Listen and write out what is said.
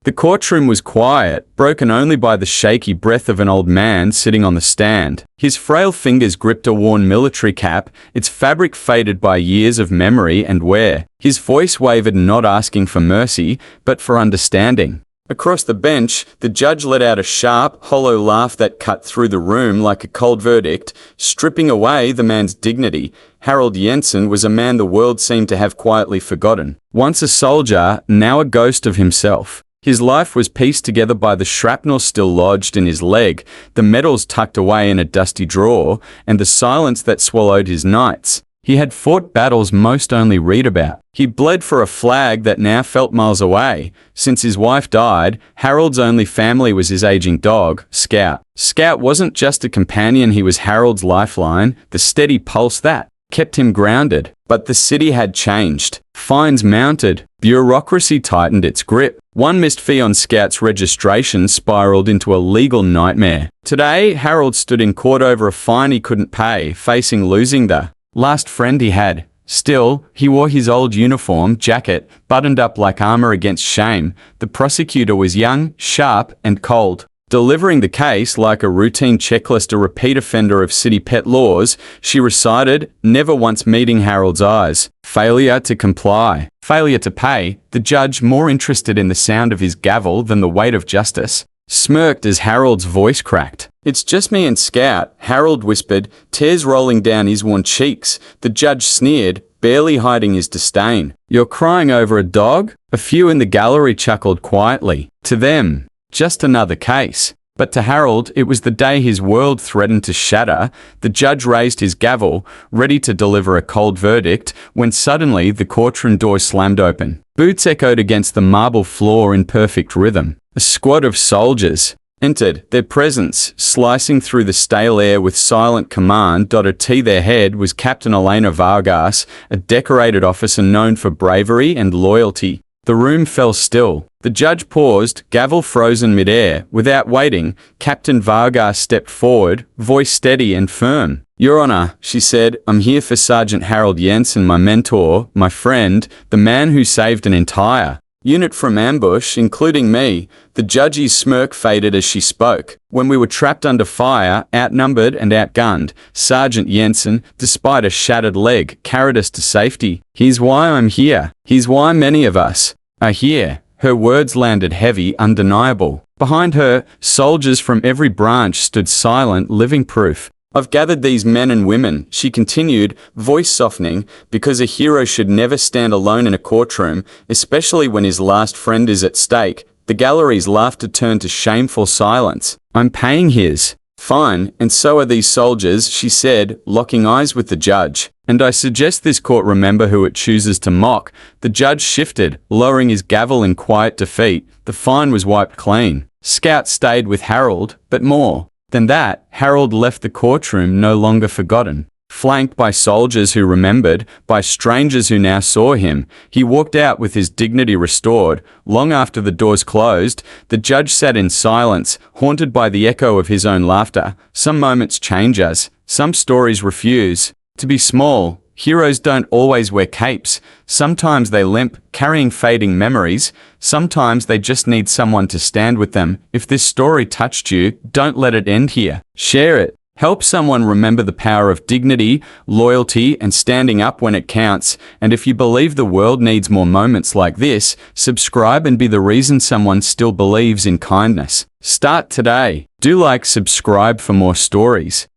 The courtroom was quiet, broken only by the shaky breath of an old man sitting on the stand. His frail fingers gripped a worn military cap, its fabric faded by years of memory and wear. His voice wavered, not asking for mercy, but for understanding. Across the bench, the judge let out a sharp, hollow laugh that cut through the room like a cold verdict, stripping away the man's dignity. Harold Jensen was a man the world seemed to have quietly forgotten. Once a soldier, now a ghost of himself. His life was pieced together by the shrapnel still lodged in his leg, the medals tucked away in a dusty drawer, and the silence that swallowed his nights. He had fought battles most only read about. He bled for a flag that now felt miles away. Since his wife died, Harold's only family was his aging dog, Scout. Scout wasn't just a companion, he was Harold's lifeline, the steady pulse that kept him grounded. But the city had changed. Fines mounted. Bureaucracy tightened its grip. One missed fee on Scout's registration spiraled into a legal nightmare. Today, Harold stood in court over a fine he couldn't pay, facing losing the last friend he had. Still, he wore his old uniform jacket, buttoned up like armor against shame. The prosecutor was young, sharp, and cold. Delivering the case like a routine checklist, a repeat offender of city pet laws, she recited, never once meeting Harold's eyes. Failure to comply. Failure to pay. The judge, more interested in the sound of his gavel than the weight of justice, smirked as Harold's voice cracked. "It's just me and Scout," Harold whispered, tears rolling down his worn cheeks. The judge sneered, barely hiding his disdain. "You're crying over a dog?" A few in the gallery chuckled quietly. To them, just another case. But to Harold, it was the day his world threatened to shatter. The judge raised his gavel, ready to deliver a cold verdict, when suddenly the courtroom door slammed open. Boots echoed against the marble floor in perfect rhythm. A squad of soldiers entered, their presence slicing through the stale air with silent command. At their head was Captain Elena Vargas, a decorated officer known for bravery and loyalty. The room fell still. The judge paused, gavel frozen mid-air. Without waiting, Captain Vargas stepped forward, voice steady and firm. "Your Honor," she said, "I'm here for Sergeant Harold Jensen, my mentor, my friend, the man who saved an entire unit from ambush, including me." The judge's smirk faded as she spoke. "When we were trapped under fire, outnumbered and outgunned, Sergeant Jensen, despite a shattered leg, carried us to safety. He's why I'm here. He's why many of us are here." Her words landed heavy, undeniable. Behind her, soldiers from every branch stood silent, living proof. "I've gathered these men and women," she continued, voice softening, "because a hero should never stand alone in a courtroom, especially when his last friend is at stake." The gallery's laughter turned to shameful silence. "I'm paying his fine, and so are these soldiers," she said, locking eyes with the judge. "And I suggest this court remember who it chooses to mock." The judge shifted, lowering his gavel in quiet defeat. The fine was wiped clean. Scout stayed with Harold, but more than that, Harold left the courtroom no longer forgotten. Flanked by soldiers who remembered, by strangers who now saw him, he walked out with his dignity restored. Long after the doors closed, the judge sat in silence, haunted by the echo of his own laughter. Some moments change us, some stories refuse to be small. Heroes don't always wear capes. Sometimes they limp, carrying fading memories. Sometimes they just need someone to stand with them. If this story touched you, don't let it end here. Share it. Help someone remember the power of dignity, loyalty, and standing up when it counts. And if you believe the world needs more moments like this, subscribe and be the reason someone still believes in kindness. Start today. Do like, subscribe for more stories.